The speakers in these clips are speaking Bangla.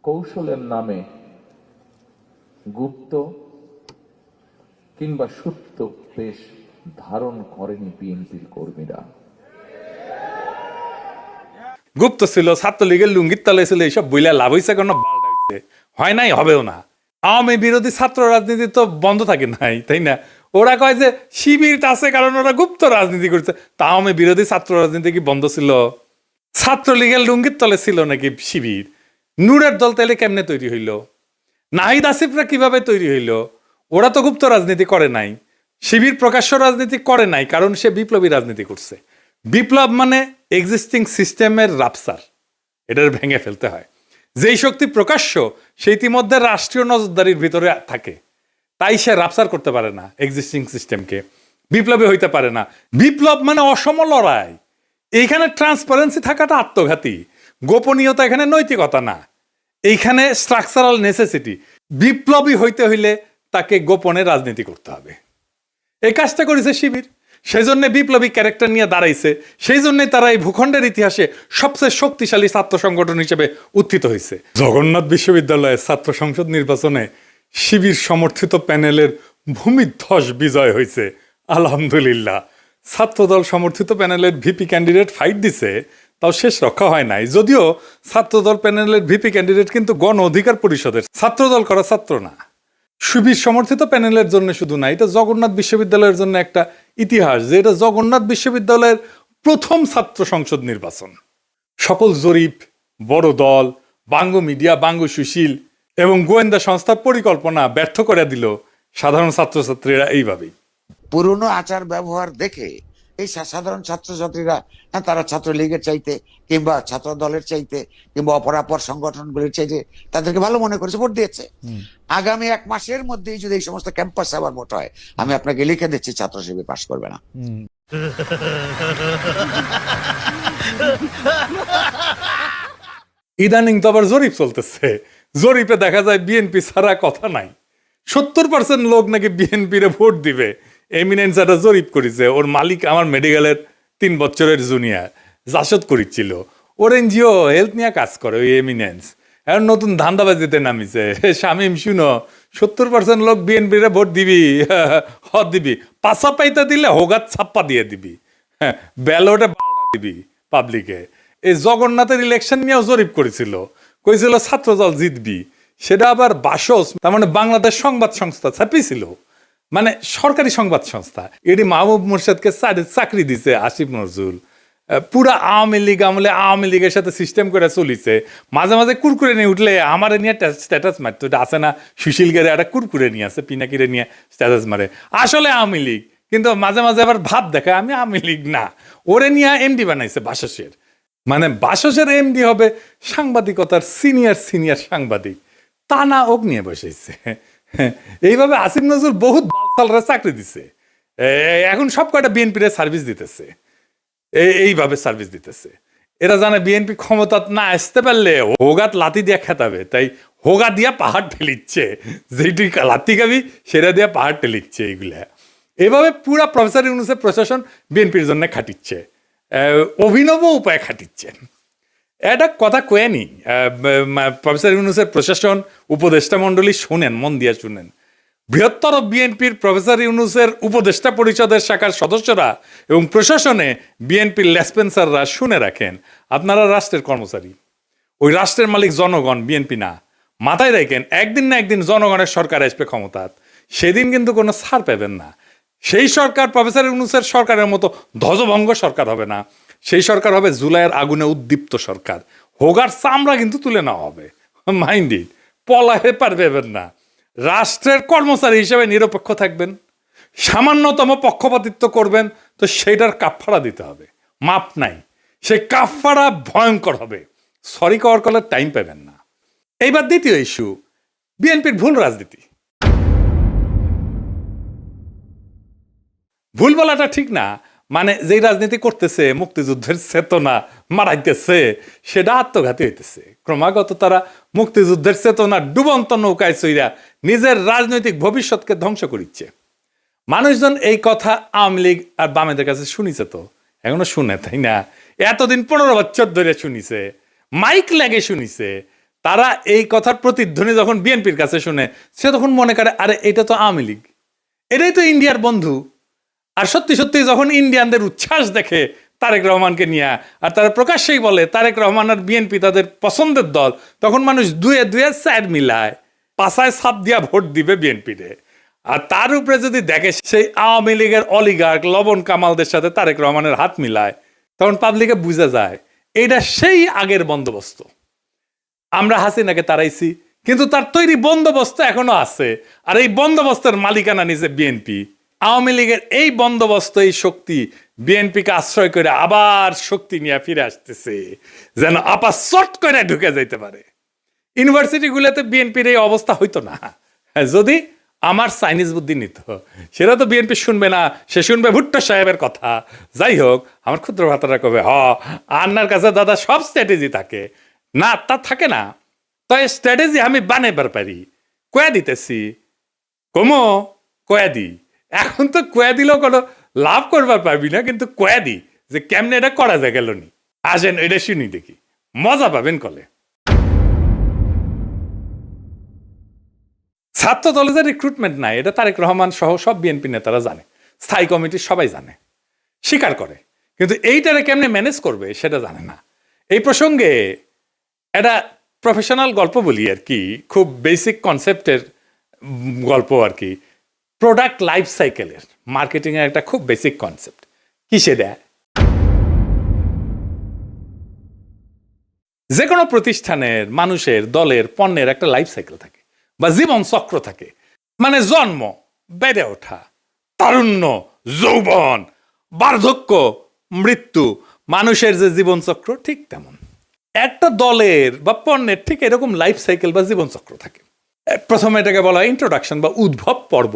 কৌশলের নামে গুপ্ত কিংবা সুপ্ত বেশ ধারণ করেনি বিএনপির কর্মীরা। গুপ্ত ছিল, ছাত্রলীগের লুঙ্গির তলে ছিল, এইসব বইলা লাভ হয়েছে কেন? হয় নাই, হবেও না। আওয়ামী বিরোধী ছাত্র রাজনীতি তো বন্ধ থাকে নাই, তাই না? ওরা কয় যে শিবির আছে কারণ ওরা গুপ্ত রাজনীতি করছে। তা আওয়ামী বিরোধী ছাত্র রাজনীতি কি বন্ধ ছিল? ছাত্রলীগের লুঙ্গির তলে ছিল নাকি শিবির? নূরের দল তাইলে কেমনে তৈরি হইল? নাহিদ আসিফরা কিভাবে তৈরি হইল? ওরা তো গুপ্ত রাজনীতি করে নাই। শিবির প্রকাশ্য রাজনীতি করে নাই, কারণ সে বিপ্লবী রাজনীতি করছে। বিপ্লব মানে এক্সিস্টিং সিস্টেমের রাপসার, এটার ভেঙে ফেলতে হয়। যেই শক্তি প্রকাশ্য সে ইতিমধ্যে রাষ্ট্রীয় নজরদারির ভিতরে থাকে, তাই সে রাপসার করতে পারে না এক্সিস্টিং সিস্টেমকে, বিপ্লবী হইতে পারে না। বিপ্লব মানে অসম লড়াই। এইখানে ট্রান্সপারেন্সি থাকাটা আত্মঘাতী, গোপনীয়তা এখানে নৈতিকতা না, এইখানে স্ট্রাকচারাল নেসেসিটি। বিপ্লবী হইতে হইলে তাকে গোপনে রাজনীতি করতে হবে। এই কাজটা করেছে শিবির, সেই জন্য বিপ্লবী ক্যারেক্টার নিয়ে দাঁড়াইছে। সেই জন্যই তারা এই ভূখণ্ডের ইতিহাসে সবচেয়ে শক্তিশালী ছাত্র সংগঠন হিসেবে উত্থিত হয়েছে। জগন্নাথ বিশ্ববিদ্যালয়ের ছাত্র সংসদ নির্বাচনে শিবির সমর্থিত প্যানেলের ভূমিধ্বস বিজয় হয়েছে, আলহামদুলিল্লাহ। ছাত্রদল সমর্থিত প্যানেলের ভিপি ক্যান্ডিডেট ফাইট দিছে, তাও শেষ রক্ষা হয় নাই। যদিও ছাত্রদল প্যানেলের ভিপি ক্যান্ডিডেট কিন্তু গণ অধিকার পরিষদের, ছাত্রদল করা ছাত্র না। শিবির সমর্থিত প্যানেলের জন্য শুধু না, এটা জগন্নাথ বিশ্ববিদ্যালয়ের জন্য একটা ইতিহাস যে এটা জগন্নাথ বিশ্ববিদ্যালয়ের প্রথম ছাত্র সংসদ নির্বাচন। সকল জরিপ, বড় দল, বাঙ্গ মিডিয়া, বাঙ্গ সুশীল এবং গোয়েন্দা সংস্থার পরিকল্পনা ব্যর্থ করে দিল সাধারণ ছাত্রছাত্রীরা এইভাবেই। পুরনো আচার ব্যবহার দেখে এই সাধারণ ছাত্রছাত্রীরা তারা ছাত্রলীগের চাইতে কিংবা ছাত্র দলের চাইতে কিংবা অপরাপর সংগঠনগুলির চাইতে তাদেরকে ভালো মনে করেছে, ভোট দিয়েছে। আগামী 1 মাসের মধ্যেই যদি এই সমস্ত ক্যাম্পাসে আবার ভোট হয়, আমি আপনাকে লিখে দিচ্ছি ছাত্র শিবির পাশ করবে না। ইদানিং তো আবার জরিপ চলতেছে, জরিপে দেখা যায় বিএনপি ছাড়া কথা নাই। 70% লোক নাকি বিএনপিরে ভোট দিবে। এমিনেন্স একটা জরিপ করেছে, ওর মালিক আমার মেডিকেলের 3 বছরের জুনিয়র, জাসদ করেছিল। ওর এনজিও হেলথ নিয়ে কাজ করে ওই এমিনেন্স, এখন নতুন ধান্দাবাজিতে নামিছে। শামিম শুনো, 70% লোক বিএনপিরে ভোট দিবি, দিবি পাশা পাইতে দিলে হোগাত ছাপ্পা দিয়ে দিবি, হ্যাঁ ব্যালটে দিবি পাবলিকে। এই জগন্নাথের ইলেকশন নিয়েও জরিপ করেছিল, কইছিল ছাত্রদল জিতবি। সেটা আবার বাসস, তার মানে বাংলাদেশ সংবাদ সংস্থা ছাপিয়েছিল, মানে সরকারি সংবাদ সংস্থা। এটি মাহবুব মুর্শেদকে চাকরি দিছে আসিফ নজরুল। পুরা আওয়ামী লীগ আমলে আওয়ামী লীগের সাথে সিস্টেম করে চলিছে। মাঝে মাঝে কুরকুরে নিয়ে উঠলে আমার নিয়ে স্ট্যাটাস মারতো, এটা আছে না সুশীল গেরে একটা কুরকুরে নিয়ে আছে, পিনাকিরে নিয়ে স্ট্যাটাস মারে, আসলে আওয়ামী লীগ, কিন্তু মাঝে মাঝে আবার ভাব দেখায় আমি আওয়ামী লীগ না। ওরে নিয়ে এমডি বানাইছে বাসসের, মানে বাসসের এমডি হবে সাংবাদিকতার সিনিয়র সাংবাদিক, তা না ওক নিয়ে বসেছে। এইভাবে আসিফ নজরুল বহুত বালসালরা চাকরি দিছে, এখন সব কয়টা বিএনপির সার্ভিস দিতেছে, এইভাবে সার্ভিস দিতেছে। এরা জানে বিএনপি ক্ষমতা না আসতে পারলে হোগাত লাতি দিয়ে খেতাবে, তাই হোগা দিয়া পাহাড় ঠেলিচ্ছে, যেটি লাতি খাবি সেটা দিয়ে পাহাড় ঠেলিচ্ছে। এইগুলা এভাবে পুরা প্রফেসর ইউনূসের প্রশাসন বিএনপির জন্য খাটিচ্ছে, অভিনব উপায়ে খাটিচ্ছেন। এটা কথা কয়েনি প্রফেসর ইউনূসের প্রশাসন, উপদেষ্টা মণ্ডলী শোনেন, মন দিয়ে শুনেন। বৃহত্তর বিএনপির প্রফেসর ইউনূসের উপদেষ্টা পরিষদের শাখার সদস্যরা এবং প্রশাসনে বিএনপির লেসপেন্সাররা শুনে রাখেন, আপনারা রাষ্ট্রের কর্মচারী, ওই রাষ্ট্রের মালিক জনগণ, বিএনপি না। মাথায় রাখেন, একদিন না একদিন জনগণের সরকার আসবে ক্ষমতাত, সেদিন কিন্তু কোনো ছাড় পাবেন না। সেই সরকার প্রফেসর ইউনূসের সরকারের মতো ধ্বজভঙ্গ সরকার হবে না, সেই সরকার হবে জুলাইয়ের আগুনে উদ্দীপ্ত সরকার। হোগার চামড়া কিন্তু তুলে নেওয়া হবে, মাইন্ডি পলাহে পারবেন না। রাষ্ট্রের কর্মচারী হিসেবে নিরপেক্ষ থাকবেন, সামান্যতম পক্ষপাতিত্ব করবেন তো সেইটার কাফফারা দিতে হবে, মাপ নাই, সেই কাফফারা ভয়ঙ্কর হবে, সরি কওয়ার কলের টাইম পাবেন না। এইবার দ্বিতীয় ইস্যু, বিএনপির ভুল রাজনীতি। ভুল বলাটা ঠিক না, মানে যেই রাজনীতি করতেছে মুক্তিযুদ্ধের চেতনা মারাইতেছে, সেটা আত্মঘাতী হইতেছে। ক্রমাগত তারা মুক্তিযুদ্ধের চেতনা ডুবন্ত নৌকায় চইরা নিজের রাজনৈতিক ভবিষ্যৎকে ধ্বংস করিচ্ছে। মানুষজন এই কথা আওয়ামী লীগ আর বামেদের কাছে শুনিছে, তো এখনো শুনে, তাই না? এতদিন 15 বছর ধরে শুনিছে, মাইক লাগে শুনিছে, তারা এই কথার প্রতিধ্বনি যখন বিএনপির কাছে শুনে, সে তখন মনে করে আরে এটা তো আওয়ামী লীগ, এটাই তো ইন্ডিয়ার বন্ধু। আর সত্যি সত্যি যখন ইন্ডিয়ানদের উচ্ছ্বাস দেখে তারেক রহমানকে নিয়ে, আর তারা প্রকাশ্যেই বলে তারেক রহমান আর বিএনপি তাদের পছন্দের দল, তখন মানুষ দুয়ে দুয়ে চার মিলায় পাশায় ছাপ দিয়া ভোট দিবে বিএনপিরে। আর তার উপরে যদি দেখে সেই আওয়ামী লীগের অলিগার্ক লবণ কামালদের সাথে তারেক রহমানের হাত মিলায়, তখন পাবলিকে বুঝে যায় এইটা সেই আগের বন্দোবস্ত। আমরা হাসিনাকে তাড়াইছি, কিন্তু তার তৈরি বন্দোবস্ত এখনো আছে, আর এই বন্দোবস্তের মালিকানা নিছে বিএনপি। আওয়ামী লীগের এই বন্দোবস্ত, এই শক্তি বিএনপিকে আশ্রয় করে আবার শক্তি নিয়ে ফিরে আসতেছে, যেন আপা চট করে ঢুকে যাইতে পারে। ইউনিভার্সিটিগুলোতে বিএনপির এই অবস্থা হইতো না যদি আমার চাইনিজ বুদ্ধি নিত। সেটা তো বিএনপি শুনবে না, সে শুনবে ভুট্টো সাহেবের কথা। যাই হোক, আমার ক্ষুদ্র ভাতারা কবে আন্নার কাছে দাদা সব স্ট্র্যাটেজি থাকে না, তা থাকে না। তো এই স্ট্র্যাটেজি আমি বানাইবার পারি, কয়া দিতেছি, কমো কয়া দি। এখন তো কয়া দিলেও কোনো লাভ করবার পারবি না, কিন্তু কয়া দি যে কেমনে এটা করা যায় গেল নি। আসেন এটা শুনি দেখি, মজা পাবেন কলে। ছাত্র দলে যে রিক্রুটমেন্ট নাই, এটা তারেক রহমান সহ সব বিএনপি নেতারা জানে, স্থায়ী কমিটির সবাই জানে, স্বীকার করে, কিন্তু এইটারে কেমনে ম্যানেজ করবে সেটা জানে না। এই প্রসঙ্গে একটা প্রফেশনাল গল্প বলি আর কি, খুব বেসিক কনসেপ্টের গল্প আর কি। প্রোডাক্ট লাইফ সাইকেলের মার্কেটিংয়ের একটা খুব বেসিক কনসেপ্ট। কিসে দেয়, যে কোনো প্রতিষ্ঠানের, মানুষের, দলের, পণ্যের একটা লাইফ সাইকেল থাকে বা জীবন চক্র থাকে। মানে জন্ম, বেড়ে ওঠা, তারুণ্য, যৌবন, বার্ধক্য, মৃত্যু, মানুষের যে জীবন চক্র ঠিক তেমন একটা দলের বা পণ্যের ঠিক এরকম লাইফ সাইকেল বা জীবন চক্র থাকে। প্রথমে এটাকে বলা হয় ইন্ট্রোডাকশন বা উদ্ভব পর্ব,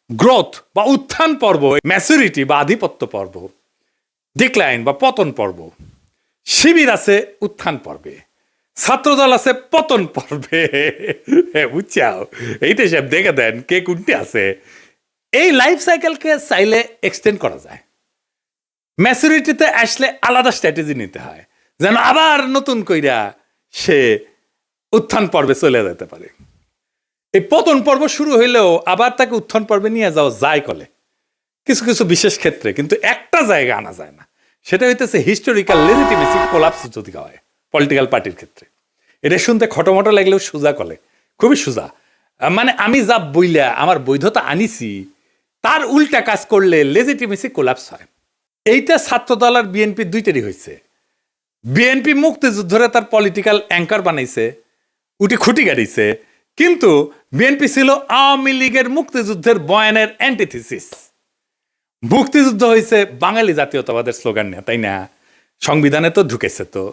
গ্রোথ বা উত্থান পর্ব, ম্যাচুরিটি বা আধিপত্য পর্ব, ডিক্লাইন বা পতন পর্ব। শিবির আছে উত্থান পর্বে, ছাত্রদল আছে পতন পর্বে। বুঝছাও, এইটা সব দেখে দেন কে কোনটি আছে। এই লাইফ সাইকেলকে চাইলে এক্সটেন্ড করা যায়। ম্যাচুরিটিতে আসলে আলাদা স্ট্র্যাটেজি নিতে হয়, যেন আবার নতুন কইরা সে উত্থান পর্বে চলে যেতে পারে। এই পতন পর্ব শুরু হইলেও আবার তাকে উত্থান পর্বে নিয়ে যাওয়া যায় কলে কিছু কিছু বিশেষ ক্ষেত্রে, কিন্তু একটা জায়গা আনা যায় না। সেটা হইতেছে হিস্টোরিক্যাল লেজিটিমেসি কোলাপস যদি হয় পলিটিক্যাল পার্টির ক্ষেত্রে। এটা শুনতে খটোমটো লাগলেও সোজা কলে, খুবই সোজা। মানে আমি যা বইলা আমার বৈধতা আনিছি তার উল্টা কাজ করলে লেজিটিমেসি কোলাপস হয়। এইটা ছাত্রদল আর বিএনপি দুইটারই হয়েছে। বিএনপি মুক্তিযুদ্ধরে তার পলিটিক্যাল অ্যাঙ্কার বানাইছে, উঠি খুঁটি গাড়িছে, কিন্তু বিএনপি ছিল আওয়ামী লীগের মুক্তিযুদ্ধের বয়ানের অ্যান্টিথিসিস। মুক্তিযুদ্ধ হয়েছে বাঙালি জাতীয়তাবাদের স্লোগান নিয়ে, তাই না? সংবিধানে তো ঢুকেছে। তো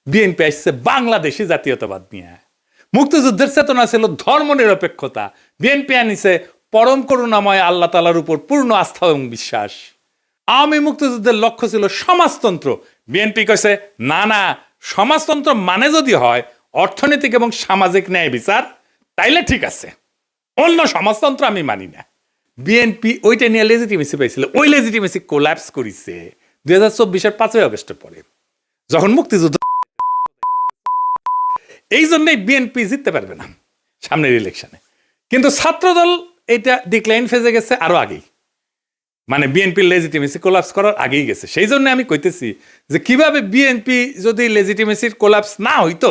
বিএনপি আসছে বাংলাদেশি জাতীয়তাবাদ নিয়ে। মুক্তিযুদ্ধের চেতনা ছিল ধর্ম নিরপেক্ষতা, বিএনপি আনিছে পরম করুণাময় আল্লাহ তাআলার উপর পূর্ণ আস্থা এবং বিশ্বাস। আওয়ামী মুক্তিযুদ্ধের লক্ষ্য ছিল সমাজতন্ত্র, বিএনপি কইছে না না, সমাজতন্ত্র মানে যদি হয় অর্থনৈতিক এবং সামাজিক ন্যায় বিচার, তাইলে ঠিক আছে, অন্য সমাজতন্ত্র আমি মানি না। বিএনপি ওইটা নিয়ে লেজিটিমেসি পাইছিল, ওই লেজিটিমেসি কোল্যাপস করেছে 2024-এর 5ই আগস্টের পরে, যখন মুক্তিযুদ্ধ। এই জন্যই বিএনপি জিততে পারবে না সামনের ইলেকশনে। কিন্তু ছাত্রদল এটা ডিক্লাইন ফেজে গেছে আরো আগেই, মানে বিএনপির লেজিটিমেসি কোলাপস করার আগেই গেছে। সেই জন্য আমি কইতেছি যে কিভাবে বিএনপি যদি লেজিটিমেসির কোলাপস না হইতো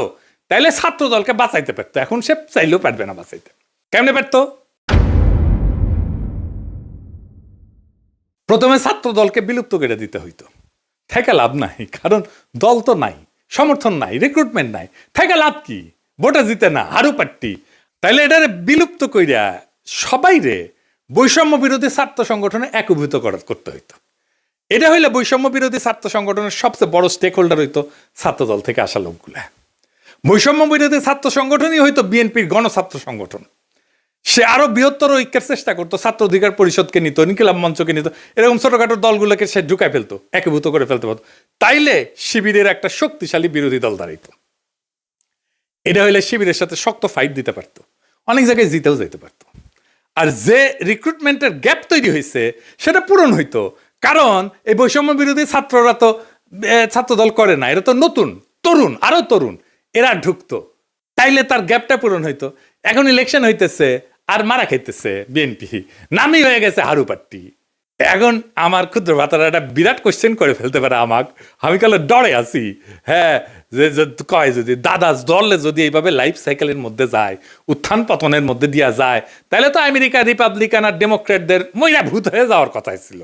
তাহলে ছাত্রদলকে বাঁচাইতে পারতো। এখন সে চাইলেও পারবে না বাঁচাইতে। কেমনে পারতো? প্রথমে ছাত্র দলকে বিলুপ্ত করে দিতে হইতো। থেকে লাভ নাই, কারণ দল তো নাই, সমর্থন নাই, রিক্রুটমেন্ট নাই, থেকে লাভ কি? ভোটে জিতে না, হারু পাট্টি। তাইলে এটারে বিলুপ্ত কইরা সবাই রে বৈষম্য বিরোধী ছাত্র সংগঠনে একীভূত করতে হইতো। এটা হইলে বৈষম্য বিরোধী ছাত্র সংগঠনের সবচেয়ে বড় স্টেক হোল্ডার হইতো ছাত্রদল থেকে আসা লোকগুলা। বৈষম্য বিরোধী ছাত্র সংগঠনই হইতো বিএনপির গণছাত্র সংগঠন। সে আরো বৃহত্তর ঐক্যের চেষ্টা করতো, ছাত্র অধিকার পরিষদকে নিত, ইনকিলাব মঞ্চকে নিত, এরকম ছোটখাটো দলগুলোকে সে ঢুকায় ফেলতো, একীভূত করে ফেলতে পারতো। তাইলে শিবিরের একটা শক্তিশালী বিরোধী দল দাঁড়াইতো। এটা হইলে শিবিরের সাথে শক্ত ফাইট দিতে পারতো, অনেক জায়গায় জিতেও যেতে পারতো। আর যে রিক্রুটমেন্টের গ্যাপ তৈরি হয়েছে সেটা পূরণ হইতো, কারণ এই বৈষম্য বিরোধী ছাত্ররা তো ছাত্র দল করে না, এরা তো নতুন তরুণ, আরো তরুণ, এরা ঢুকতো। তাইলে তার গ্যাপটা পূরণ হইতো। এখন ইলেকশন হইতেছে আর মারা খাইতেছে বিএনপি, নামই হয়ে গেছে হারু পাট্টি। এখন আমার ক্ষুদ্র ভাতারা একটা বিরাট কোশ্চেন করে ফেলতে পারে আমাকে, আমি কালে ডরে আছি। হ্যাঁ, যে কয় যদি দাদা দলে যদি এইভাবে লাইফ সাইকেলের মধ্যে যায়, উত্থান পতনের মধ্যে দিয়া যায়, তাহলে তো আমেরিকা রিপাবলিকান আর ডেমোক্রেটদের মইরা ভূত হয়ে যাওয়ার কথাই ছিল।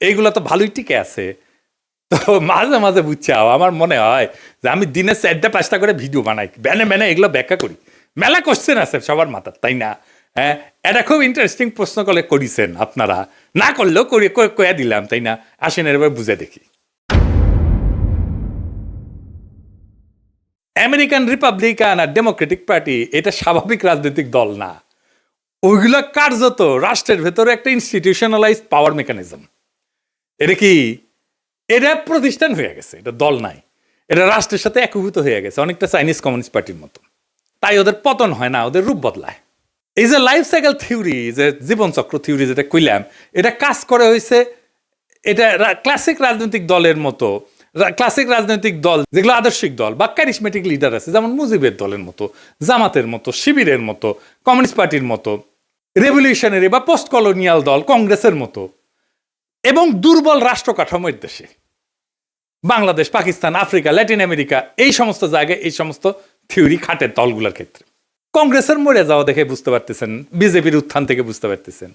এইগুলো তো ভালোই টিকে আছে। তো মাঝে মাঝে বুঝছাও আমার মনে হয় যে আমি দিনে 4-5টা করে ভিডিও বানাই, ব্যানে এগুলো ব্যাখ্যা করি। মেলা কোশ্চেন আছে সবার মাথার, তাই না? হ্যাঁ, এটা খুব ইন্টারেস্টিং প্রশ্ন করে করিছেন আপনারা, না করলেও কয়ে দিলাম, তাই না? আসেন এবার বুঝে দেখি। আমেরিকান রিপাবলিকান আর ডেমোক্রেটিক পার্টি এটা স্বাভাবিক রাজনৈতিক দল না। ওইগুলো কার্যত রাষ্ট্রের ভেতরে একটা ইনস্টিটিউশনালাইজ পাওয়ার মেকানিজম। এটা কি, এটা প্রতিষ্ঠান হয়ে গেছে, এটা দল নাই, এটা রাষ্ট্রের সাথে একীভূত হয়ে গেছে, অনেকটা চাইনিজ কমিউনিস্ট পার্টির মতো। তাই ওদের পতন হয় না, ওদের রূপ বদলায়। এই যে লাইফ সাইকেল থিওরি, যে জীবনচক্র থিওরি যেটা কইলাম, এটা কাজ করে হয়েছে, এটা ক্লাসিক রাজনৈতিক দলের মতো। ক্লাসিক রাজনৈতিক দল যেগুলো আদর্শিক দল বা ক্যারিসমেটিক লিডার আছে, যেমন মুজিবের দলের মতো, জামাতের মতো, শিবিরের মতো, কমিউনিস্ট পার্টির মতো, রেভলিউশনারি বা পোস্ট কলোনিয়াল দল কংগ্রেসের মতো, এবং দুর্বল রাষ্ট্র কাঠামোর দেশে Bangladesh, Pakistan, Africa, Latin America, এই সমস্ত জায়গায় এই সমস্ত থিওরি খাটের দলগুলোর ক্ষেত্রে। কংগ্রেসের মরে যাওয়া দেখে বুঝতে পারতেছেন, বিজেপির উত্থান থেকে বুঝতে পারতেছেন।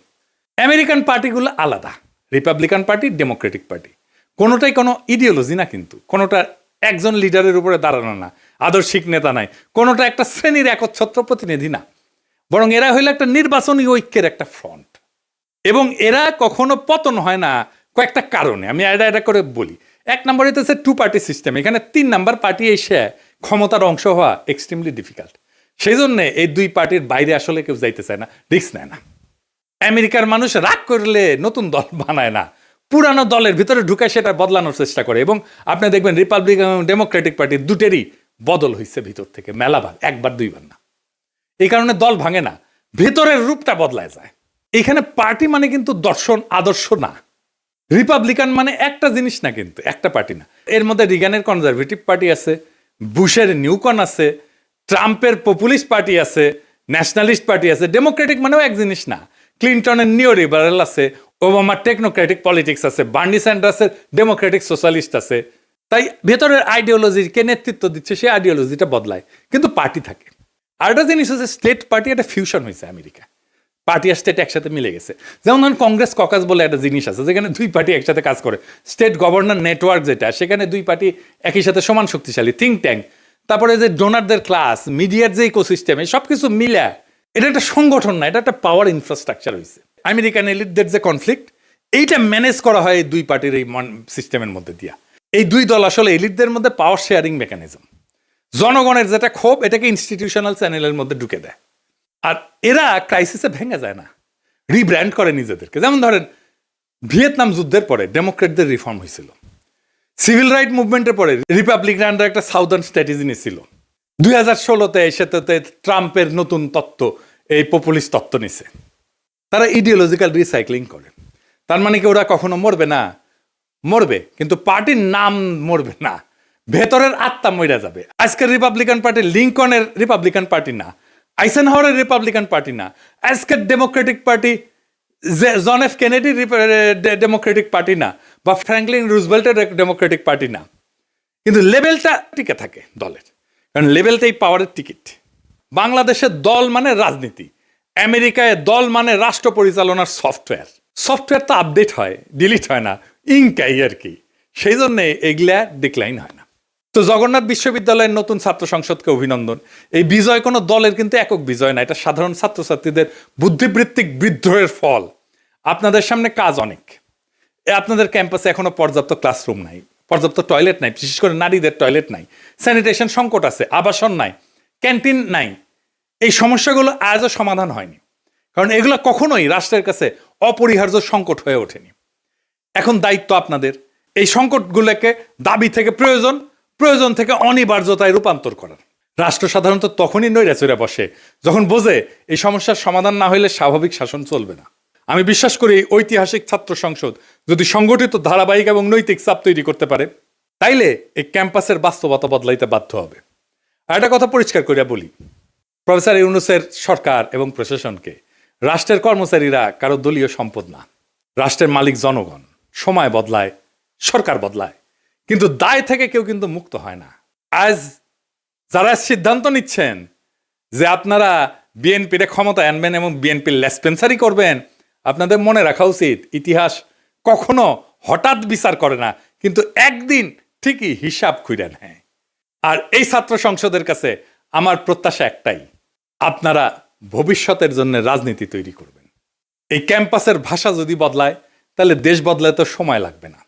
আমেরিকান পার্টিগুলো আলাদা, রিপাবলিকান পার্টি, ডেমোক্রেটিক পার্টি, কোনোটাই কোনো ইডিওলজি না, কিন্তু কোনোটা একজন লিডারের উপরে দাঁড়ানো না, আদর্শিক নেতা নাই, কোনোটা একটা শ্রেণীর একচ্ছত্র প্রতিনিধি না, বরং এরা হইলো একটা নির্বাচনী ঐক্যের একটা ফ্রন্ট। এবং এরা কখনো পতন হয় না কয়েকটা কারণে, আমি এটা করে বলি। এক নম্বর হইতেছে 2 পার্টি সিস্টেম। এখানে 3 নাম্বার পার্টি এসে ক্ষমতার অংশ হওয়া এক্সট্রিমলি ডিফিকাল্ট। সেই জন্য এই 2 পার্টির বাইরে আসলে কেউ যাইতে চায় না, রিস্ক নেয় না। আমেরিকার মানুষ রাগ করলে নতুন দল বানায় না, পুরানো দলের ভিতরে ঢুকায় সেটা বদলানোর চেষ্টা করে। এবং আপনি দেখবেন রিপাবলিকান এবং ডেমোক্রেটিক পার্টি দুটেরই বদল হয়েছে ভিতর থেকে মেলাবার, 1-2 বার না। এই কারণে দল ভাঙে না, ভেতরের রূপটা বদলায় যায়। এখানে পার্টি মানে কিন্তু দর্শন, আদর্শ না। রিপাবলিকান মানে একটা জিনিস না, কিন্তু একটা পার্টি না। এর মধ্যে রিগানের কনজারভেটিভ পার্টি আছে, বুশের নিউকন আছে, ট্রাম্পের পপুলিস্ট পার্টি আছে, ন্যাশনালিস্ট পার্টি আছে। ডেমোক্রেটিক মানেও এক জিনিস না। ক্লিন্টনের নিও লিবারেল আছে, ওবামার টেকনোক্রেটিক পলিটিক্স আছে, বার্নি স্যান্ডার্সের ডেমোক্রেটিক সোশ্যালিস্ট আছে। তাই ভেতরের আইডিওলজি কে নেতৃত্ব দিচ্ছে সেই আইডিওলজিটা বদলায়, কিন্তু পার্টি থাকে। আর একটা জিনিস হচ্ছে স্টেট পার্টি, একটা ফিউশন হয়েছে আমেরিকা, পার্টি আর স্টেট একসাথে মিলে গেছে। যেমন ধরুন কংগ্রেস ককাস বলে একটা জিনিস আছে, যেখানে 2 পার্টি একসাথে কাজ করে। স্টেট গভর্নর নেটওয়ার্ক যেটা, সেখানে 2 পার্টি একই সাথে সমান শক্তিশালী। থিঙ্ক ট্যাঙ্ক, তারপরে যে ডোনারদের ক্লাস, মিডিয়ার যে ইকোসিস্টেম, সব কিছু মিলে এটা একটা সংগঠন না, এটা একটা পাওয়ার ইনফ্রাস্ট্রাকচার হয়েছে। আমেরিকান এলিটদের যে কনফ্লিক্ট, এইটা ম্যানেজ করা হয় এই 2 পার্টির এই সিস্টেমের মধ্যে দিয়া। এই 2 দল আসলে এলিটদের মধ্যে পাওয়ার শেয়ারিং মেকানিজম। জনগণের যেটা ক্ষোভ, এটাকে ইনস্টিটিউশনাল চ্যানেলের মধ্যে ঢুকে দেয়। আর এরা ক্রাইসিসে ভেঙে যায় না, রিব্র্যান্ড করে নিজেদেরকে। যেমন ধরেন ভিয়েতনাম যুদ্ধের পরে ডেমোক্রেটদের রিফর্ম হয়েছিল, সিভিল রাইট মুভমেন্টের পরে রিপাবলিকানরা একটা সাউদার্ন স্ট্র্যাটেজি নিয়েছিল। 2016-তে সেটাতে ট্রাম্পের নতুন তত্ত্ব, এই পপুলিস্ট তত্ত্ব নিছে। তারা ইডিওলজিক্যাল রিসাইক্লিং করে। তার মানে কি ওরা কখনো মরবে না? মরবে, কিন্তু পার্টির নাম মরবে না, ভেতরের আত্মা মরে যাবে। আজকের রিপাবলিকান পার্টি লিঙ্কনের রিপাবলিকান পার্টি না, আইসেনহাওয়ারের রিপাবলিকান পার্টি না, আজকের ডেমোক্রেটিক পার্টি জন এফ কেনেডির ডেমোক্রেটিক পার্টি না, বা ফ্র্যাঙ্কলিন রুজভেল্টের ডেমোক্রেটিক পার্টি না। কিন্তু লেভেলটা টিকে থাকে দলের, কারণ লেভেলটাই পাওয়ারের টিকিট। বাংলাদেশের দল মানে রাজনীতি, আমেরিকায় দল মানে রাষ্ট্র পরিচালনার সফটওয়্যার। সফটওয়্যার তো আপডেট হয়, ডিলিট হয় না, ইনকাই আর কি। সেই জন্যে এগুলা ডিক্লাইন হয় না। তো জগন্নাথ বিশ্ববিদ্যালয়ের নতুন ছাত্র সংসদকে অভিনন্দন। এই বিজয় কোনো দলের কিন্তু একক বিজয় না, এটা সাধারণ ছাত্রছাত্রীদের বুদ্ধিবৃত্তিক বিদ্রোহের ফল। আপনাদের সামনে কাজ অনেক। আপনাদের ক্যাম্পাসে এখনো পর্যাপ্ত ক্লাসরুম নাই, পর্যাপ্ত টয়লেট নাই, বিশেষ করে নারীদের টয়লেট নাই, স্যানিটেশন সংকট আছে, আবাসন নাই, ক্যান্টিন নাই। এই সমস্যাগুলো আজও সমাধান হয়নি, কারণ এগুলো কখনোই রাষ্ট্রের কাছে অপরিহার্য সংকট হয়ে ওঠেনি। এখন দায়িত্ব আপনাদের এই সংকটগুলোকে দাবি থেকে প্রয়োজন, প্রয়োজন থেকে অনিবার্যতায় রূপান্তর করার। রাষ্ট্র সাধারণত তখনই নৈরাচৈরা বসে যখন বোঝে এই সমস্যার সমাধান না হইলে স্বাভাবিক শাসন চলবে না। আমি বিশ্বাস করি ঐতিহাসিক ছাত্র সংসদ যদি সংগঠিত, ধারাবাহিক এবং নৈতিক চাপ তৈরি করতে পারে, তাইলে এই ক্যাম্পাসের বাস্তবতা বদলাইতে বাধ্য হবে। একটা কথা পরিষ্কার করিয়া বলি, প্রফেসর ইউনূসের সরকার এবং প্রশাসনকে রাষ্ট্রের কর্মচারীরা কারো দলীয় সম্পদ না। রাষ্ট্রের মালিক জনগণ। সময় বদলায়, সরকার বদলায়, কিন্তু দায় থেকে কেউ কিন্তু মুক্ত হয় না। আজ যারা সিদ্ধান্ত নিচ্ছেন যে আপনারা বিএনপির ক্ষমতায় আনবেন এবং বিএনপির লেসপেন্সারি করবেন, আপনাদের মনে রাখা উচিত ইতিহাস কখনো হঠাৎ বিচার করে না, কিন্তু একদিন ঠিকই হিসাব খুঁড়ে নেয়। আর এই ছাত্র সংসদের কাছে আমার প্রত্যাশা একটাই, আপনারা ভবিষ্যতের জন্য রাজনীতি তৈরি করবেন। এই ক্যাম্পাসের ভাষা যদি বদলায় তাহলে দেশ বদলায় তো সময় লাগবে না।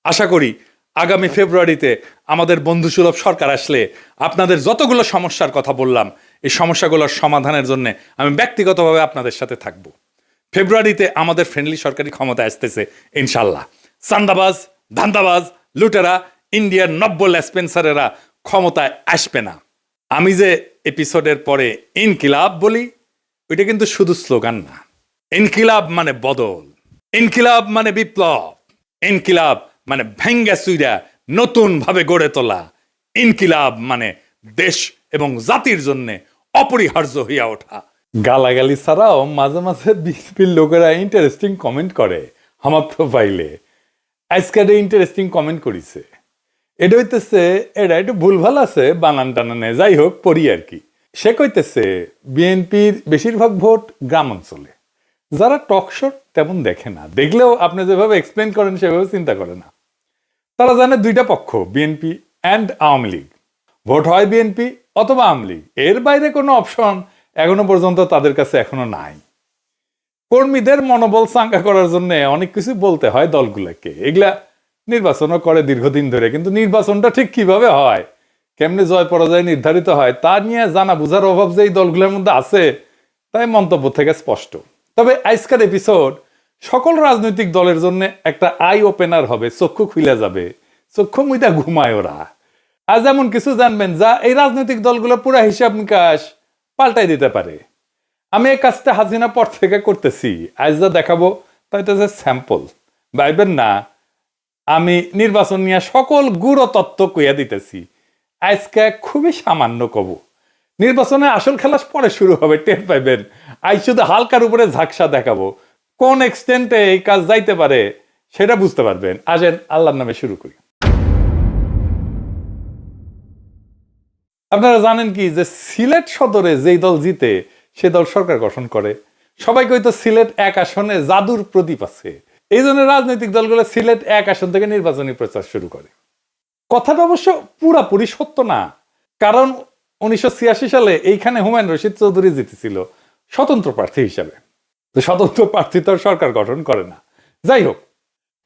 আশা করি আগামী ফেব্রুয়ারিতে আমাদের বন্ধুসুলভ সরকার আসলে আপনাদের যতগুলো সমস্যার কথা বললাম, এই সমস্যাগুলোর সমাধানের জন্য আমি ব্যক্তিগতভাবে আপনাদের সাথে থাকব। ফেব্রুয়ারিতে আমাদের ফ্রেন্ডলি সরকারি ক্ষমতা আসতেছে ইনশাল্লাহ। চান্দাবাজ, ধান্দাবাজ, লুটেরা, ইন্ডিয়ার নব্য লেসপেন্সারেরা ক্ষমতায় আসবে না। আমি যে এপিসোডের পরে ইনকিলাব বলি, ওইটা কিন্তু শুধু স্লোগান না। ইনকিলাব মানে বদল, ইনকিলাব মানে বিপ্লব, ইনকিলাব মানে ভেঙ্গা চুইরা নতুন ভাবে গড়ে তোলা, ইনকিলাব মানে দেশ এবং জাতির জন্য অপরিহার্য হইয়া ওঠা। গালাগালি ছাড়াও মাঝে মাঝে বিএনপির লোকেরা ইন্টারেস্টিং কমেন্ট করে আমার প্রোফাইলে। আজকের ইন্টারেস্টিং কমেন্ট করিছে, এটা হইতেছে এটা একটু ভুলভাল আছে বানান টানানে, যাই হোক পড়ি আর কি। সে কইতেছে বিএনপির বেশিরভাগ ভোট গ্রাম অঞ্চলে, যারা টক শো তেমন দেখে না, দেখলেও আপনি যেভাবে এক্সপ্লেন করেন সেভাবে চিন্তা করে না। তারা জানে দুইটা পক্ষ, BNP and Awami League. Vote হয় বিএনপি অথবা আওয়ামী লীগ, এর বাইরে কোনো অপশন এখনো পর্যন্ত তাদের কাছে এখনো নাই। কর্মীদের মনোবল চাঙ্গা করার জন্য অনেক কিছু বলতে হয় দলগুলোকে, এগুলা নির্বাচনও করে দীর্ঘদিন ধরে, কিন্তু নির্বাচনটা ঠিক কিভাবে হয়, কেমনে জয় পরাজয় নির্ধারিত হয় তা নিয়ে জানা বুঝার অভাব যে এই দলগুলোর মধ্যে আছে, তাই মন্তব্য থেকে স্পষ্ট। তবে আজকের এপিসোড সকল রাজনৈতিক দলের জন্য একটা আই ওপেনার হবে, চক্ষু খুলে যাবে, চক্ষু মুইদা ঘুমায় ওরা। আজ এমন কিছু জানবেন যা এই রাজনৈতিক দলগুলো পুরা হিসাব নিকাশ পাল্টাই দিতে পারে। আমি এই কাজটা হাসিনা পর থেকে করতেছি, আজ যা দেখাবো তা হইতেছে স্যাম্পল। ভাইবেন না আমি নির্বাচন নিয়ে সকল গুড় তত্ত্ব কইয়া দিতেছি, আজকে খুবই সামান্য কব। নির্বাচনে আসল খেলা পরে শুরু হবে, টের পাইবেন। আজ শুধু হালকার উপরে ঝাকসা দেখাবো, কোন এক্সটেন্টে এই কাজ যাইতে পারে সেটা বুঝতে পারবেন। আসেন আল্লাহর নামে শুরু করি। আপনারা জানেন কি যে সিলেট সদরে যেই দল জিতে সে দল সরকার গঠন করে। সবাই কইতো সিলেট এক আসনে জাদুর প্রদীপ আছে, এই জন্য রাজনৈতিক দলগুলো সিলেট এক আসন থেকে নির্বাচনী প্রচার শুরু করে। কথাটা অবশ্য পুরাপুরি সত্য না, কারণ 1986 সালে এইখানে হুমায়ুন রশিদ চৌধুরী জিতেছিল স্বতন্ত্র প্রার্থী হিসাবে। তো স্বতন্ত্র প্রার্থী তো সরকার গঠন করে না। যাই হোক,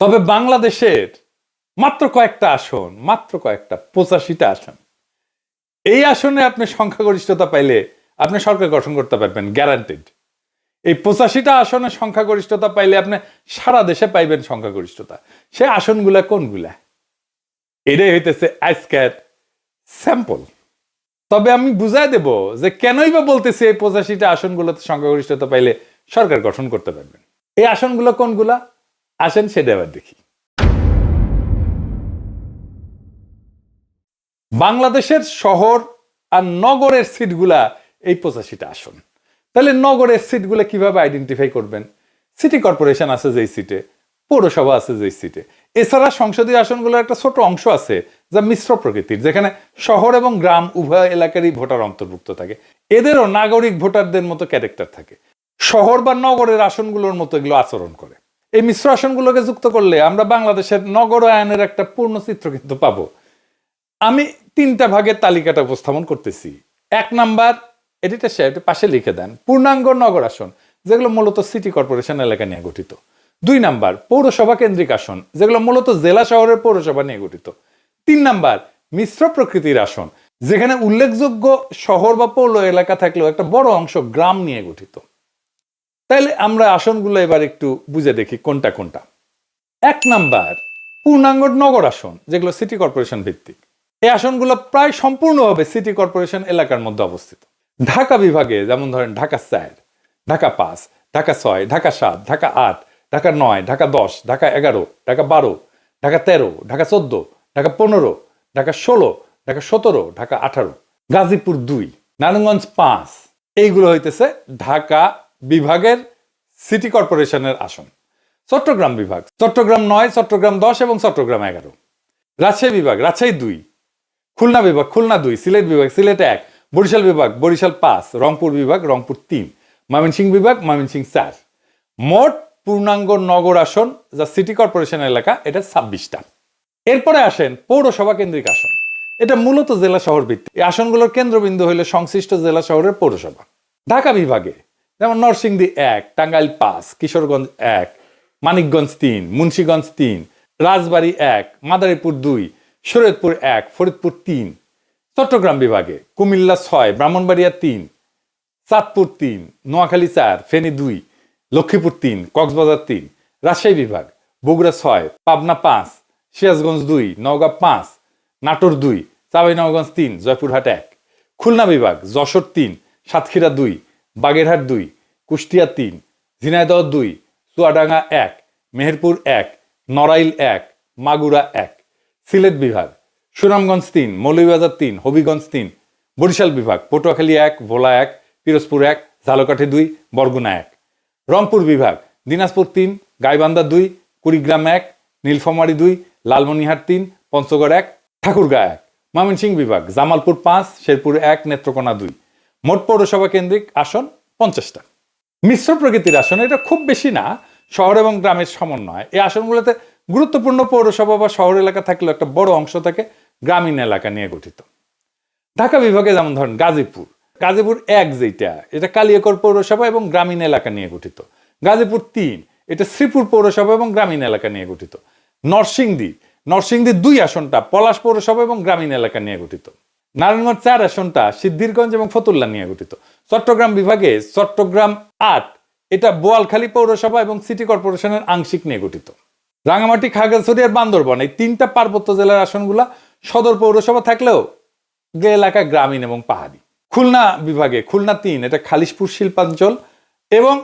তবে বাংলাদেশের মাত্র কয়েকটা আসন, মাত্র কয়েকটা 85টা আসন, এই আসনে আপনি সংখ্যাগরিষ্ঠতা পাইলে আপনি সরকার গঠন করতে পারবেন, গ্যারান্টেড। এই 85টা আসনে সংখ্যাগরিষ্ঠতা পাইলে আপনি সারা দেশে পাইবেন সংখ্যাগরিষ্ঠতা। সে আসনগুলা কোনগুলা, এটাই হইতেছে আজকের স্যাম্পল। তবে আমি বুঝাই দেব যে কেনই বা বলতেছি এই 85টা আসনগুলোতে সংখ্যাগরিষ্ঠতা পাইলে সরকার গঠন করতে পারবেন। এই আসনগুলো কোনগুলা আসেন সেটা এবার দেখি। বাংলাদেশের শহর আর নগরের সিটগুলা এই 85টা আসন। তাহলে নগরের সিটগুলো কিভাবে আইডেন্টিফাই করবেন? সিটি কর্পোরেশন আছে যেই সিটে, পৌরসভা আছে যেই সিটে, এছাড়া সংসদীয় আসনগুলোর একটা ছোট অংশ আছে যা মিশ্র প্রকৃতির, যেখানে শহর এবং গ্রাম উভয় এলাকারই ভোটার অন্তর্ভুক্ত থাকে। এদেরও নাগরিক ভোটারদের মতো ক্যারেক্টার থাকে, শহর বা নগরের আসনগুলোর মতো এগুলো আচরণ করে। এই মিশ্র আসনগুলোকে যুক্ত করলে আমরা বাংলাদেশের নগরায়নের একটা পূর্ণ চিত্র কিন্তু পাবো। আমি 3টা ভাগের তালিকাটা উপস্থাপন করতেছি। 1 নাম্বার, এডিটর সাহেব পাশে লিখে দেন, পূর্ণাঙ্গ নগর আসন, যেগুলো মূলত সিটি কর্পোরেশন এলাকা নিয়ে গঠিত। 2 নাম্বার, পৌরসভা কেন্দ্রিক আসন, যেগুলো মূলত জেলা শহরের পৌরসভা নিয়ে গঠিত। 3 নাম্বার, মিশ্র প্রকৃতির আসন, যেখানে উল্লেখযোগ্য শহর বা পৌর এলাকা থাকলেও একটা বড় অংশ গ্রাম নিয়ে গঠিত। তাইলে আমরা আসনগুলো এবার একটু বুঝে দেখি কোনটা কোনটা। 1 নাম্বার, পূর্ণাঙ্গ নগর আসন, যেগুলো সিটি কর্পোরেশন ভিত্তিক। এই আসনগুলো প্রায় সম্পূর্ণভাবে সিটি কর্পোরেশন এলাকার মধ্যে অবস্থিত। ঢাকা বিভাগে যেমন ধরেন ঢাকা 4, ঢাকা 5, ঢাকা 6, ঢাকা 7, ঢাকা 8, ঢাকা 9, ঢাকা 10, ঢাকা 11, ঢাকা 12, ঢাকা 13, ঢাকা 14, ঢাকা 15, ঢাকা 16, ঢাকা 17, ঢাকা 18, গাজীপুর 2, নারায়ণগঞ্জ 5, এইগুলো হইতেছে ঢাকা বিভাগের সিটি কর্পোরেশনের আসন। চট্টগ্রাম বিভাগ, চট্টগ্রাম 9, চট্টগ্রাম 10 এবং চট্টগ্রাম 11। রাজশাহী বিভাগ, রাজশাহী 2, খুলনা বিভাগ, খুলনা 2, সিলেট বিভাগ, সিলেট 1, বরিশাল বিভাগ, বরিশাল 5, রংপুর বিভাগ, রংপুর 3, ময়মনসিংহ বিভাগ, ময়মনসিংহ 4। মোট পূর্ণাঙ্গ নগর আসন যা সিটি কর্পোরেশন এলাকা এটা 26টা। এরপরে আসেন পৌরসভা কেন্দ্রিক আসন। এটা মূলত জেলা শহর ভিত্তিক। এই আসনগুলোর কেন্দ্রবিন্দু হইল সংশ্লিষ্ট জেলা শহরের পৌরসভা। ঢাকা বিভাগে যেমন নরসিংদী 1, টাঙ্গাইল 5, কিশোরগঞ্জ 1, মানিকগঞ্জ 3, মুন্সিগঞ্জ 3, রাজবাড়ী 1, মাদারীপুর 2, শরীয়তপুর 1, ফরিদপুর 3। চট্টগ্রাম বিভাগে কুমিল্লা 6, ব্রাহ্মণবাড়িয়া 3, চাঁদপুর 3, নোয়াখালী 4, ফেনী 2, লক্ষ্মীপুর 3, কক্সবাজার 3। রাজশাহী বিভাগ বগুড়া 6, পাবনা 5, সিরাজগঞ্জ 2, নওগাঁ 5, নাটোর 2, চাঁপাইনবাবগঞ্জ 3, জয়পুরহাট 1। খুলনা বিভাগ যশোর 3, সাতক্ষীরা 2, বাগেরহাট 2, কুষ্টিয়া 3, ঝিনাইদহ 2, চুয়াডাঙ্গা 1, মেহেরপুর 1, নড়াইল 1, মাগুরা 1। সিলেট বিভাগ সুনামগঞ্জ 3, মৌলভীবাজার 3, হবিগঞ্জ 3। বরিশাল বিভাগ পটুয়াখালী 1, ভোলা 1, পিরোজপুর 1, ঝালকাঠি 2, বরগুনা 1। রংপুর বিভাগ দিনাজপুর 3, গাইবান্ধা 2, কুড়িগ্রাম 1, নীলফামারী 2, লালমনিরহাট 3, পঞ্চগড় 1, ঠাকুরগাঁ 1। ময়মনসিংহ বিভাগ জামালপুর 5, শেরপুর 1, নেত্রকোনা 2। মোট পৌরসভা কেন্দ্রিক আসন 50টা। মিশ্র প্রকৃতির আসন এটা খুব বেশি না, শহর এবং গ্রামের সমন্বয়। এই আসনগুলোতে গুরুত্বপূর্ণ পৌরসভা বা শহর এলাকা থাকলেও একটা বড় অংশ থাকে গ্রামীণ এলাকা নিয়ে গঠিত। ঢাকা বিভাগে যেমন ধরেন গাজীপুর 1 যেটা এটা কালিয়াকৈর পৌরসভা এবং গ্রামীণ এলাকা নিয়ে গঠিত। গাজীপুর 3 এটা শ্রীপুর পৌরসভা এবং গ্রামীণ এলাকা নিয়ে গঠিত। নরসিংদী 2 আসনটা পলাশ পৌরসভা এবং গ্রামীণ এলাকা নিয়ে গঠিত। নারায়ণগঞ্জ 4 আসনটা সিদ্ধিরগঞ্জ এবং ফতুল্লা নিয়ে গঠিত। চট্টগ্রাম বিভাগে চট্টগ্রাম 8 এটা বোয়ালখালী পৌরসভা এবং সিটি কর্পোরেশনের আংশিক নিয়ে গঠিত। রাঙামাটি, খাগড়াছড়ি আর বান্দরবান এই 3টা পার্বত্য জেলার আসনগুলা সদর পৌরসভা থাকলেও এলাকা গ্রামীণ এবং পাহাড়ি। খুলনা বিভাগে খুলনা 3 এটা খালিশপুর শিল্পাঞ্চল এবং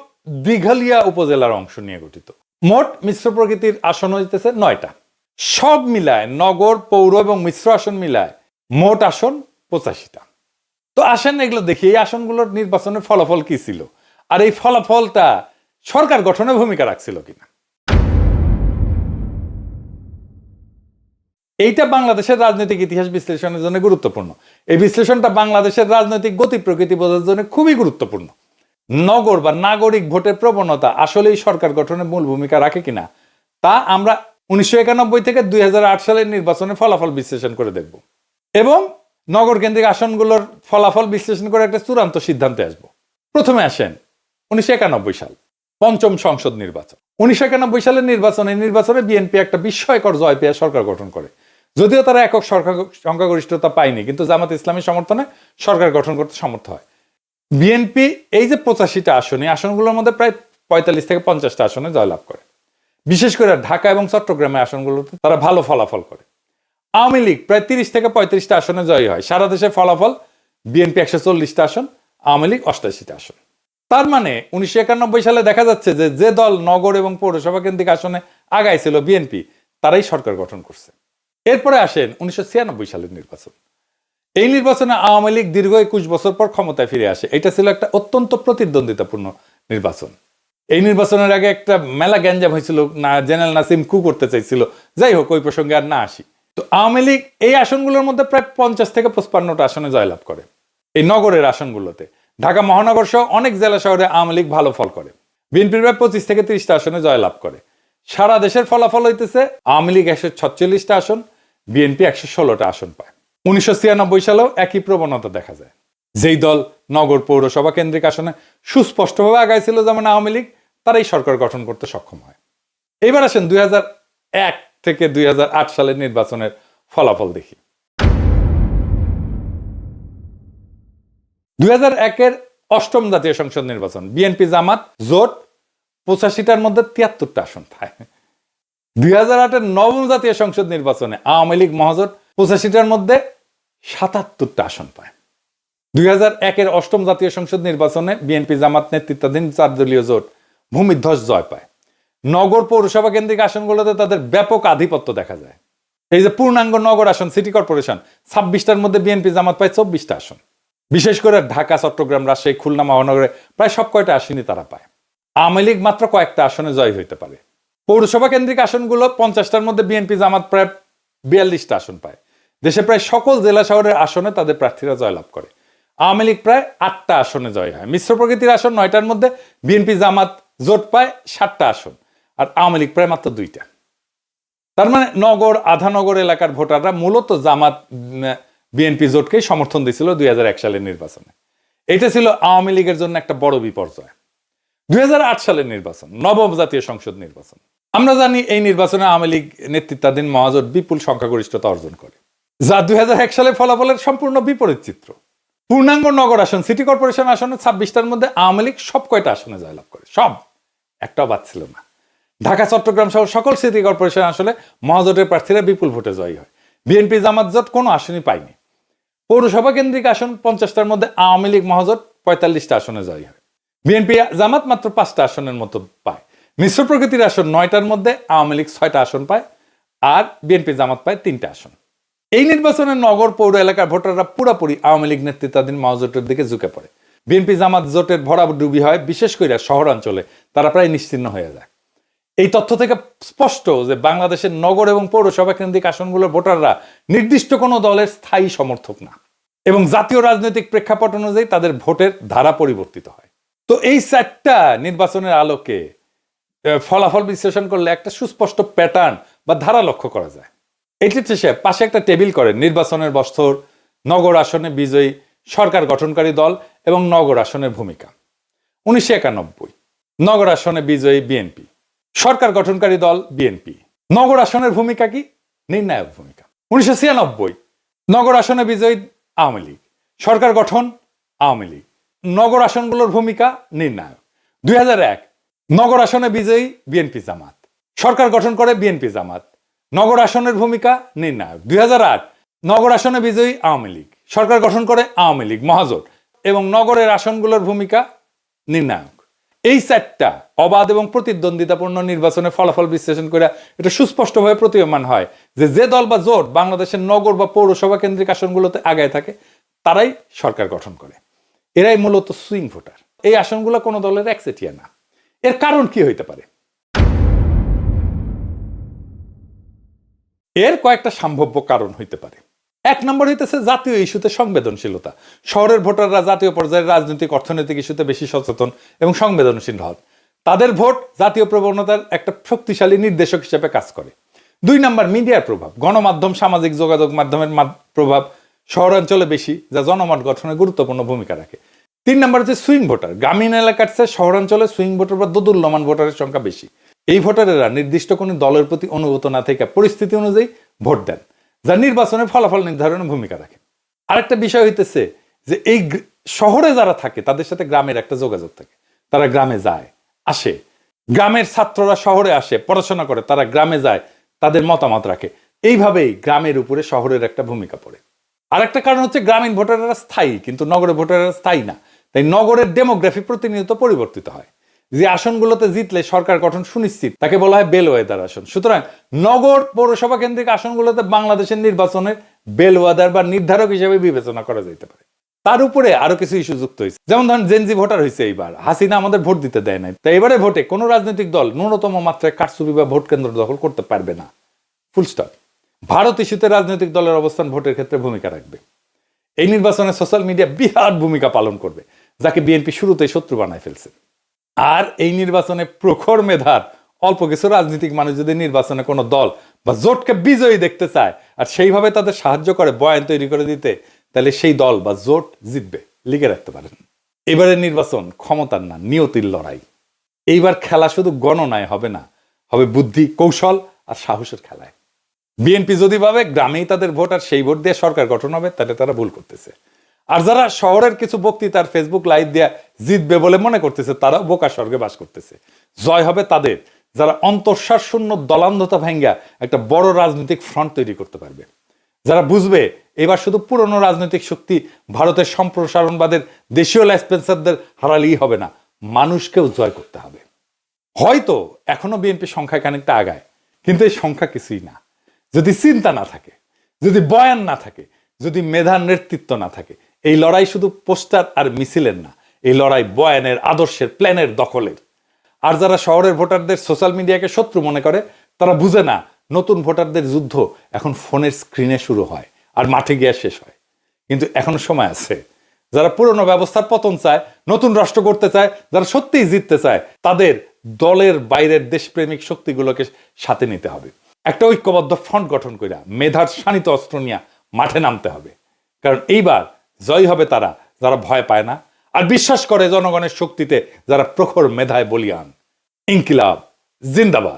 দিঘালিয়া উপজেলার অংশ নিয়ে গঠিত। মোট মিশ্র প্রকৃতির আসন হইতেছে 9টা। সব মিলায় নগর, পৌর এবং মিশ্র আসন মিলায় মোট আসন 85টা। তো আসেন এগুলো দেখি এই আসনগুলোর নির্বাচনের ফলাফল কি ছিল আর এই ফলাফলটা সরকার গঠনে ভূমিকা রাখছিল কিনা। এইটা বাংলাদেশের রাজনৈতিক ইতিহাস বিশ্লেষণের জন্য গুরুত্বপূর্ণ। এই বিশ্লেষণটা বাংলাদেশের রাজনৈতিক গতি প্রকৃতি বোঝার জন্য খুবই গুরুত্বপূর্ণ। নগর বা নাগরিক ভোটের প্রবণতা আসলেই সরকার গঠনে মূল ভূমিকা রাখে কিনা তা আমরা 1991 থেকে 2008 সালের নির্বাচনের ফলাফল বিশ্লেষণ করে দেখব এবং নগর কেন্দ্রিক আসনগুলোর ফলাফল বিশ্লেষণ করে একটা চূড়ান্ত সিদ্ধান্তে আসব। প্রথমে আসেন 1991 সাল, পঞ্চম সংসদ নির্বাচন। 1991 সালের নির্বাচনে বিএনপি একটা বিস্ময়কর জয় পেয়ে সরকার গঠন করে। যদিও তারা একক সংখ্যাগরিষ্ঠতা পায়নি, কিন্তু জামাত ইসলামীর সমর্থনে সরকার গঠন করতে সমর্থ হয়। বিএনপি এই যে 85টা আসন, এই আসনগুলোর মধ্যে প্রায় 45 থেকে 50টা আসনে জয়লাভ করে। বিশেষ করে ঢাকা এবং চট্টগ্রামের আসনগুলোতে তারা ভালো ফলাফল করে। আওয়ামী লীগ প্রায় 30 থেকে 35টা আসনে জয়ী হয়। সারা দেশের ফলাফল বিএনপি 140টা আসন, আওয়ামী লীগ 88টা আসন। তার মানে 1991 সালে দেখা যাচ্ছে যে দল নগর এবং পৌরসভা কেন্দ্রিক আসনে আগাইছিল বিএনপি, তারাই সরকার গঠন করছে। এরপরে আসেন 1996 সালের নির্বাচন। এই নির্বাচনে আওয়ামী লীগ দীর্ঘ 21 বছর পর ক্ষমতায় ফিরে আসে। এটা ছিল একটা অত্যন্ত প্রতিদ্বন্দ্বিতাপূর্ণ নির্বাচন। এই নির্বাচনের আগে একটা মেলা গ্যাঞ্জাম হয়েছিল, না জেনারেল নাসিম কু করতে চাইছিল। যাই হোক, ওই প্রসঙ্গে আর না আসি। তো আওয়ামী লীগ এই আসনগুলোর মধ্যে প্রায় 50 থেকে 55টা আসনে জয়লাভ করে। এই নগরের আসনগুলোতে ঢাকা মহানগর সহ অনেক জেলা শহরে আওয়ামী লীগ ভালো ফল করে। বিএনপি প্রায় 25 থেকে 30টা আসনে জয়লাভ করে। সারা দেশের ফলাফল হইতেছে আওয়ামী লীগ 146টা আসন, বিএনপি 116টা আসন পায়। 1996 সালেও একই প্রবণতা দেখা যায়। যেই দল নগর পৌরসভা কেন্দ্রিক আসনে সুস্পষ্টভাবে আগাইছিল যেমন আওয়ামী লীগ, তারাই সরকার গঠন করতে সক্ষম হয়। এবার আসেন 2001 থেকে 2008 সালের নির্বাচনের ফলাফল দেখি। 2001-এর অষ্টম জাতীয় সংসদ নির্বাচন, বিএনপি জামাত জোট 85টার মধ্যে 73টা আসন পায়। 2008-এর নবম জাতীয় সংসদ নির্বাচনে আওয়ামী লীগ মহাজোট 85টার মধ্যে 77টা আসন পায়। 2001-এর অষ্টম জাতীয় সংসদ নির্বাচনে বিএনপি জামাত নেতৃত্বাধীন 4 দলীয় জোট ভূমিধ্বস জয় পায়। নগর পৌরসভা কেন্দ্রিক আসনগুলোতে তাদের ব্যাপক আধিপত্য দেখা যায়। এই যে পূর্ণাঙ্গ নগর আসন সিটি কর্পোরেশন 26টার মধ্যে বিএনপি জামাত পায় 24টা আসন। বিশেষ করে ঢাকা, চট্টগ্রাম, রাজশাহী, খুলনা মহানগরে প্রায় সব কয়টা আসনই তারা পায়। আওয়ামী লীগ মাত্র কয়েকটা আসনে জয় হইতে পারে। পৌরসভা কেন্দ্রিক আসনগুলো 50টার মধ্যে বিএনপি জামাত প্রায় 42টা আসন পায়। দেশে প্রায় সকল জেলা শহরের আসনে তাদের প্রার্থীরা জয়লাভ করে। আওয়ামী লীগ প্রায় 8টা আসনে জয় হয়। মিশ্র প্রকৃতির আসন 9টার মধ্যে বিএনপি জামাত জোট পায় 7টা আসন, আর আওয়ামী লীগ প্রায় মাত্র 2টা। তার মানে নগর, আধানগর এলাকার ভোটাররা মূলত জামাত বিএনপি জোটকেই সমর্থন দিয়েছিল 2001 সালের নির্বাচনে। এটা ছিল আওয়ামী লীগের জন্য একটা বড় বিপর্যয়। 2008 সালের নির্বাচন, নবম জাতীয় সংসদ নির্বাচন। আমরা জানি এই নির্বাচনে আওয়ামী লীগ নেতৃত্বাধীন মহাজোট বিপুল সংখ্যাগরিষ্ঠতা অর্জন করে, যা 2001 সালের ফলাফলের সম্পূর্ণ বিপরীত চিত্র। পূর্ণাঙ্গ নগর আসন সিটি কর্পোরেশন আসনে 26টার মধ্যে আওয়ামী লীগ সব কয়টা আসনে জয়লাভ করে, সব, একটাও বাদ ছিল না। ঢাকা, চট্টগ্রাম সহ সকল সিটি কর্পোরেশন আসলে মহাজোটের প্রার্থীরা বিপুল ভোটে জয়ী হয়। বিএনপি জামাত জোট কোনো আসনই পায়নি। পৌরসভা কেন্দ্রিক আসন 50টার মধ্যে আওয়ামী লীগ মহাজোট 45টা আসনে জয়ী হয়। বিএনপি জামাত মাত্র 5টা আসনের মতো পায়। মিশ্র প্রকৃতির আসন 9টার মধ্যে আওয়ামী লীগ 6টা আসন পায়, আর বিএনপি জামাত পায় 3টা আসন। এই নির্বাচনে নগর, পৌর এলাকার ভোটাররা পুরোপুরি আওয়ামী লীগ নেতৃত্বাধীন মহাজোটের দিকে ঝুঁকে পড়ে। বিএনপি জামাত জোটের ভরাডুবি হয়, বিশেষ করে শহরাঞ্চলে তারা প্রায় নিশ্চিহ্ন হয়ে যায়। এই তথ্য থেকে স্পষ্ট যে বাংলাদেশের নগর এবং পৌরসভা কেন্দ্রিক আসনগুলোর ভোটাররা নির্দিষ্ট কোনো দলের স্থায়ী সমর্থক না, এবং জাতীয় রাজনৈতিক প্রেক্ষাপট অনুযায়ী তাদের ভোটের ধারা পরিবর্তিত হয়। তো এই 4টা নির্বাচনের আলোকে ফলাফল বিশ্লেষণ করলে একটা সুস্পষ্ট প্যাটার্ন বা ধারা লক্ষ্য করা যায়। এটি শেষে পাশে একটা টেবিল করেন নির্বাচনের বছর, নগর আসনে বিজয়ী সরকার গঠনকারী দল এবং নগর আসনের ভূমিকা। 1991 নগর আসনে বিজয়ী বিএনপি, সরকার গঠনকারী দল বিএনপি। নগর আসনের ভূমিকা কি? নির্ণায়ক ভূমিকা। 1996 নগর আসনে বিজয়ী আওয়ামী লীগ, সরকার গঠন আওয়ামী লীগ। নগর আসনগুলোর ভূমিকা নির্ণায়ক। 2001 নগর আসনে বিজয়ী বিএনপি জামাত, সরকার গঠন করে বিএনপি জামাত, নগর আসনের ভূমিকা নির্ণায়ক। 2008 নগর আসনে বিজয়ী আওয়ামী লীগ, সরকার গঠন করে আওয়ামী লীগ মহাজোট, এবং নগরের আসনগুলোর ভূমিকা নির্ণায়ক। এই 4টা অবাধ এবং প্রতিদ্বন্দ্বিতাপূর্ণ নির্বাচনের ফলাফল বিশ্লেষণ করে এটা সুস্পষ্টভাবে প্রতীয়মান হয় যে দল বা জোট বাংলাদেশের নগর বা পৌরসভা কেন্দ্রিক আসনগুলোতে আগায় থাকে তারাই সরকার গঠন করে। এরাই মূলত সুইং ভোটার। এই আসনগুলো কোনো দলের একচেটিয়া না। এর কারণ কি হইতে পারে? এর কয়েকটা সম্ভাব্য কারণ হইতে পারে। 1 নম্বর হইতেছে জাতীয় ইস্যুতে সংবেদনশীলতা। শহরের ভোটাররা জাতীয় পর্যায়ের রাজনৈতিক, অর্থনৈতিক ইস্যুতে বেশি সচেতন এবং সংবেদনশীল হন। তাদের ভোট জাতীয় প্রবণতার একটা শক্তিশালী নির্দেশক হিসেবে কাজ করে। 2 নম্বর মিডিয়ার প্রভাব। গণমাধ্যম, সামাজিক যোগাযোগ মাধ্যমের প্রভাব শহরাঞ্চলে বেশি, যা জনমত গঠনে গুরুত্বপূর্ণ ভূমিকা রাখে। 3 নম্বর হচ্ছে সুইং ভোটার। গ্রামীণ এলাকার চেয়ে শহরাঞ্চলে সুইং ভোটার বা দোদুল্যমান ভোটারের সংখ্যা বেশি। এই ভোটারেরা নির্দিষ্ট কোনো দলের প্রতি অনুগত না থেকে পরিস্থিতি অনুযায়ী ভোট দেন, যা নির্বাচনের ফলাফল নির্ধারণে ভূমিকা রাখে। আরেকটা বিষয় হইতেছে যে এই শহরে যারা থাকে তাদের সাথে গ্রামের একটা যোগাযোগ থাকে। তারা গ্রামে যায়, আসে। গ্রামের ছাত্ররা শহরে আসে, পড়াশোনা করে, তারা গ্রামে যায়, তাদের মতামত রাখে। এইভাবেই গ্রামের উপরে শহরের একটা ভূমিকা পড়ে। আরেকটা কারণ হচ্ছে গ্রামীণ ভোটাররা স্থায়ী, কিন্তু নগরের ভোটাররা স্থায়ী না। তাই নগরের ডেমোগ্রাফি প্রতিনিয়ত পরিবর্তিত হয়। যে আসনগুলোতে জিতলে সরকার গঠন সুনিশ্চিত তাকে বলা হয় বেলওয়েদার আসন। সুতরাং নগর, পৌরসভা কেন্দ্রিক আসনগুলোতে বাংলাদেশের নির্বাচনের বেলওয়েদার বা নির্ধারক হিসেবে বিবেচনা করা যেতে পারে। তার উপরে আরো কিছু ইস্যু যুক্ত হয়েছে, যেমন ধরেন জেনজি ভোটার হয়েছে এইবার। হাসিনা আমাদের ভোট দিতে দেয় নাই, তাই এবারে ভোটে কোনো রাজনৈতিক দল ন্যূনতম মাত্রায় কারচুপি বা ভোট কেন্দ্র দখল করতে পারবে না। Full stop. ভারত ইস্যুতে রাজনৈতিক দলের অবস্থান ভোটের ক্ষেত্রে ভূমিকা রাখবে। এই নির্বাচনে সোশ্যাল মিডিয়া বিরাট ভূমিকা পালন করবে, যাকে বিএনপি শুরুতেই শত্রু বানায় ফেলছে। আর এই নির্বাচনে প্রখর মেধার অল্প কিছু রাজনৈতিক মানুষ যদি নির্বাচনে কোনো দল বা জোটকে বিজয়ী দেখতে চায় আর সেইভাবে তাদের সাহায্য করে বয়ান তৈরি করে দিতে, তাহলে সেই দল বা জোট জিতবে। লিখে রাখতে পারেন, এবারের নির্বাচন ক্ষমতার না, নিয়তির লড়াই। এইবার খেলা শুধু গণনায় হবে না, হবে বুদ্ধি, কৌশল আর সাহসের খেলায়। বিএনপি যদি ভাবে গ্রামেই তাদের ভোট আর সেই ভোট দিয়ে সরকার গঠন হবে, তাহলে তারা ভুল করতেছে। আর যারা শহরের কিছু বক্তৃতার ফেসবুক লাইভ দিয়ে জিতবে বলে মনে করতেছে, তারা বোকা স্বর্গে বাস করতেছে। জয় হবে তাদের যারা অন্তঃসার শূন্য দলান্ধতা ভাঙ্গা একটা বড় রাজনৈতিক ফ্রন্ট তৈরি করতে পারবে, যারা বুঝবে এবার শুধু পুরনো রাজনৈতিক শক্তি ভারতের সম্প্রসারণবাদের দেশীয় লাইসপেন্সারদের হারালেই হবে না, মানুষকেও জয় করতে হবে। হয়তো এখনো বিএনপি সংখ্যায় খানিকটা আগায়, কিন্তু এই সংখ্যা কিছুই না। যদি চিন্তা না থাকে, যদি বয়ান না থাকে, যদি মেধার নেতৃত্ব না থাকে, এই লড়াই শুধু পোস্টার আর মিছিলের না, এই লড়াই বয়ানের, আদর্শের, প্ল্যানের, দখলের। আর যারা শহরের ভোটারদের সোশ্যাল মিডিয়াকে শত্রু মনে করে, তারা বুঝে না নতুন ভোটারদের যুদ্ধ এখন ফোনের স্ক্রিনে শুরু হয় আর মাঠে গিয়ে শেষ হয়। কিন্তু এখনো সময় আছে। যারা পুরনো ব্যবস্থার পতন চায়, নতুন রাষ্ট্র করতে চায়, যারা সত্যিই জিততে চায়, তাদের দলের বাইরের দেশপ্রেমিক শক্তিগুলোকে সাথে নিতে হবে। একটা ঐক্যবদ্ধ ফ্রন্ট গঠন করে মেধার শানিত অস্ত্র নিয়ে মাঠে নামতে হবে। কারণ এইবার জয় হবে তারা যারা ভয় পায় না আর বিশ্বাস করে জনগণের শক্তিতে, যারা প্রখর মেধায় বলিয়ান। ইনকিলাব জিন্দাবাদ।